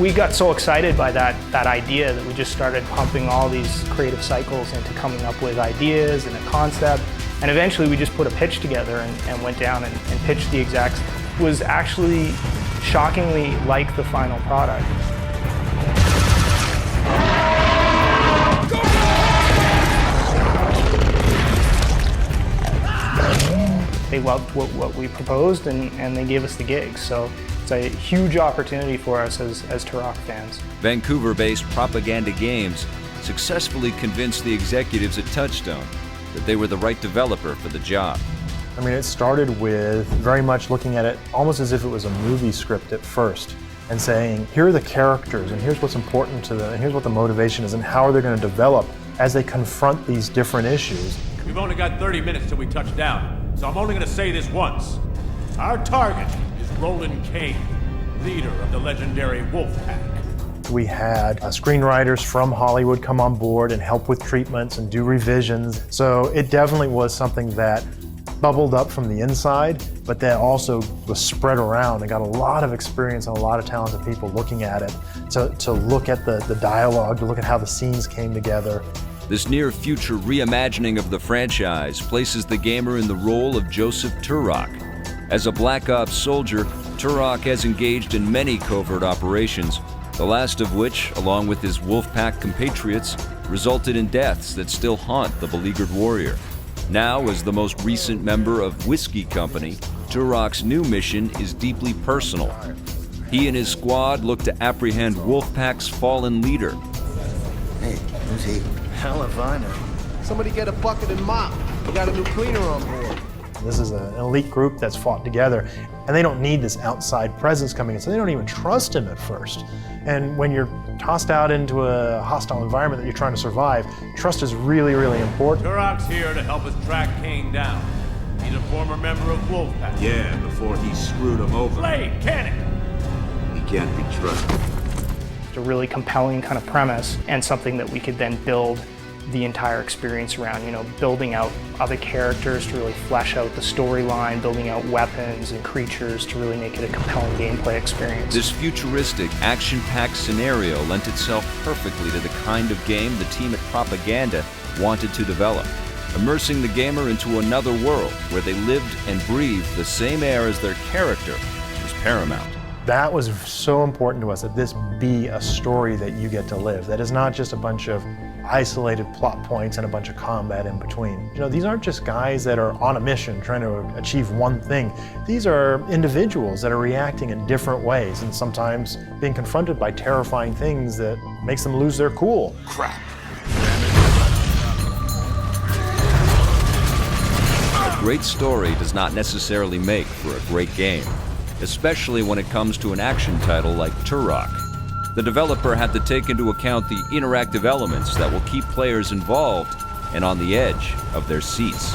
We got so excited by that idea that we just started pumping all these creative cycles into coming up with ideas and a concept. And eventually we just put a pitch together and went down and pitched the execs. It was actually shockingly like the final product. They loved what we proposed and they gave us the gig. So it's a huge opportunity for us as Turok fans. Vancouver-based Propaganda Games successfully convinced the executives at Touchstone that they were the right developer for the job. I mean, it started with very much looking at it almost as if it was a movie script at first and saying, here are the characters and here's what's important to them and here's what the motivation is and how are they going to develop as they confront these different issues. We've only got 30 minutes till we touch down, so I'm only going to say this once. Our target is Roland Kane, leader of the legendary Wolf Pack. We had screenwriters from Hollywood come on board and help with treatments and do revisions. So it definitely was something that bubbled up from the inside, but that also was spread around and got a lot of experience and a lot of talented people looking at it, to look at the dialogue, to look at how the scenes came together. This near-future reimagining of the franchise places the gamer in the role of Joseph Turok. As a Black Ops soldier, Turok has engaged in many covert operations, the last of which, along with his Wolfpack compatriots, resulted in deaths that still haunt the beleaguered warrior. Now, as the most recent member of Whiskey Company, Turok's new mission is deeply personal. He and his squad look to apprehend Wolfpack's fallen leader. Hey, who's he? Hell if I know. Somebody get a bucket and mop. We got a new cleaner on board. This is an elite group that's fought together, and they don't need this outside presence coming in, so they don't even trust him at first. And when you're tossed out into a hostile environment that you're trying to survive, trust is really, really important. Turok's here to help us track Kane down. He's a former member of Wolfpack. Yeah, before he screwed him over. Blade, cannon! He can't be trusted. It's a really compelling kind of premise and something that we could then build the entire experience around, building out other characters to really flesh out the storyline, building out weapons and creatures to really make it a compelling gameplay experience. This futuristic, action-packed scenario lent itself perfectly to the kind of game the team at Propaganda wanted to develop, immersing the gamer into another world where they lived and breathed the same air as their character was paramount. That was so important to us, that this be a story that you get to live, that is not just a bunch of isolated plot points and a bunch of combat in between. These aren't just guys that are on a mission trying to achieve one thing. These are individuals that are reacting in different ways and sometimes being confronted by terrifying things that makes them lose their cool. Crap. A great story does not necessarily make for a great game, especially when it comes to an action title like Turok. The developer had to take into account the interactive elements that will keep players involved and on the edge of their seats.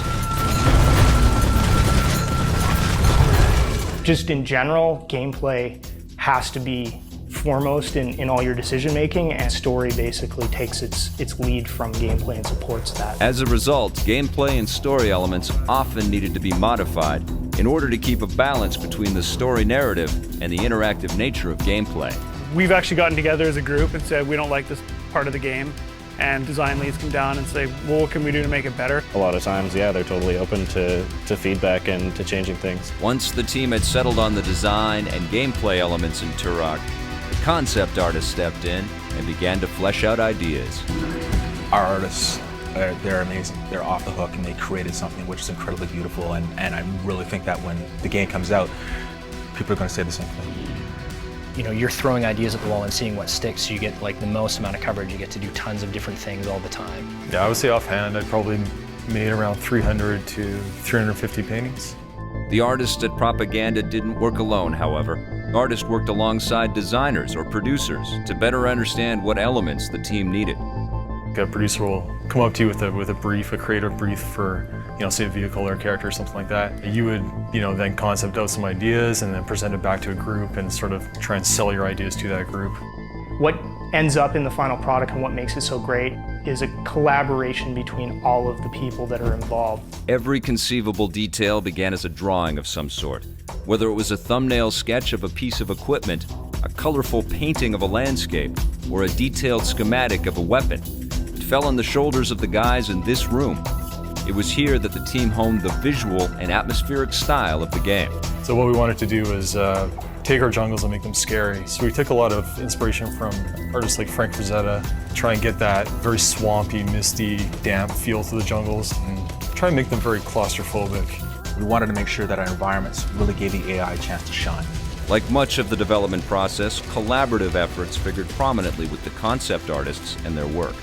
Just in general, gameplay has to be foremost in all your decision making, and story basically takes its lead from gameplay and supports that. As a result, gameplay and story elements often needed to be modified in order to keep a balance between the story narrative and the interactive nature of gameplay. We've actually gotten together as a group and said we don't like this part of the game, and design leads come down and say, well, what can we do to make it better? A lot of times, yeah, they're totally open to feedback and to changing things. Once the team had settled on the design and gameplay elements in Turok, the concept artist stepped in and began to flesh out ideas. Our artists, they're amazing. They're off the hook and they created something which is incredibly beautiful, and I really think that when the game comes out, people are going to say the same thing. You're throwing ideas at the wall and seeing what sticks, so you get like the most amount of coverage. You get to do tons of different things all the time. Yeah, I would say offhand, I'd probably made around 300 to 350 paintings. The artists at Propaganda didn't work alone, however. Artists worked alongside designers or producers to better understand what elements the team needed. A producer will come up to you with a brief, a creative brief for, say a vehicle or a character or something like that. You would, then concept out some ideas and then present it back to a group and sort of try and sell your ideas to that group. What ends up in the final product and what makes it so great is a collaboration between all of the people that are involved. Every conceivable detail began as a drawing of some sort, whether it was a thumbnail sketch of a piece of equipment, a a colorful painting of a landscape, or a detailed schematic of a weapon. It fell on the shoulders of the guys in this room. It was here that the team honed the visual and atmospheric style of the game. So what we wanted to do is take our jungles and make them scary. So we took a lot of inspiration from artists like Frank Frazetta, try and get that very swampy, misty, damp feel to the jungles, and try and make them very claustrophobic. We wanted to make sure that our environments really gave the AI a chance to shine. Like much of the development process, collaborative efforts figured prominently with the concept artists and their work.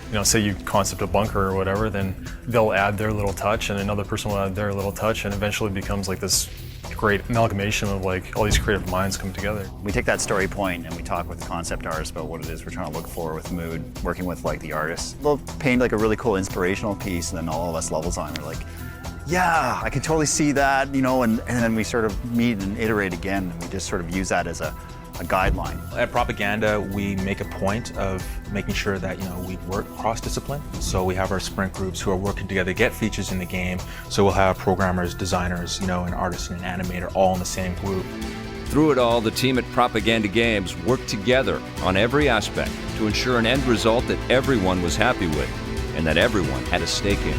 You know, say you concept a bunker or whatever, then they'll add their little touch and another person will add their little touch, and eventually it becomes like this great amalgamation of like all these creative minds come together. We take that story point and we talk with the concept artists about what it is we're trying to look for with mood, working with like the artists. They'll paint like a really cool inspirational piece, and then all of us level design, we're like, yeah, I can totally see that, you know, and then we sort of meet and iterate again, and we just sort of use that as a guideline. At Propaganda, we make a point of making sure that, you know, we work cross-discipline. So we have our sprint groups who are working together to get features in the game. So we'll have programmers, designers, you know, an artist and an animator all in the same group. Through it all, the team at Propaganda Games worked together on every aspect to ensure an end result that everyone was happy with and that everyone had a stake in.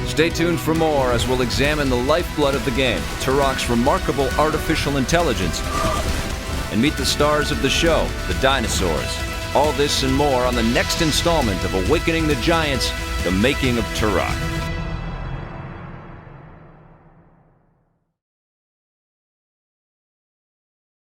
Stay tuned for more as we'll examine the lifeblood of the game, Turok's remarkable artificial intelligence, and meet the stars of the show, the dinosaurs. All this and more on the next installment of Awakening the Giants, The Making of Turok.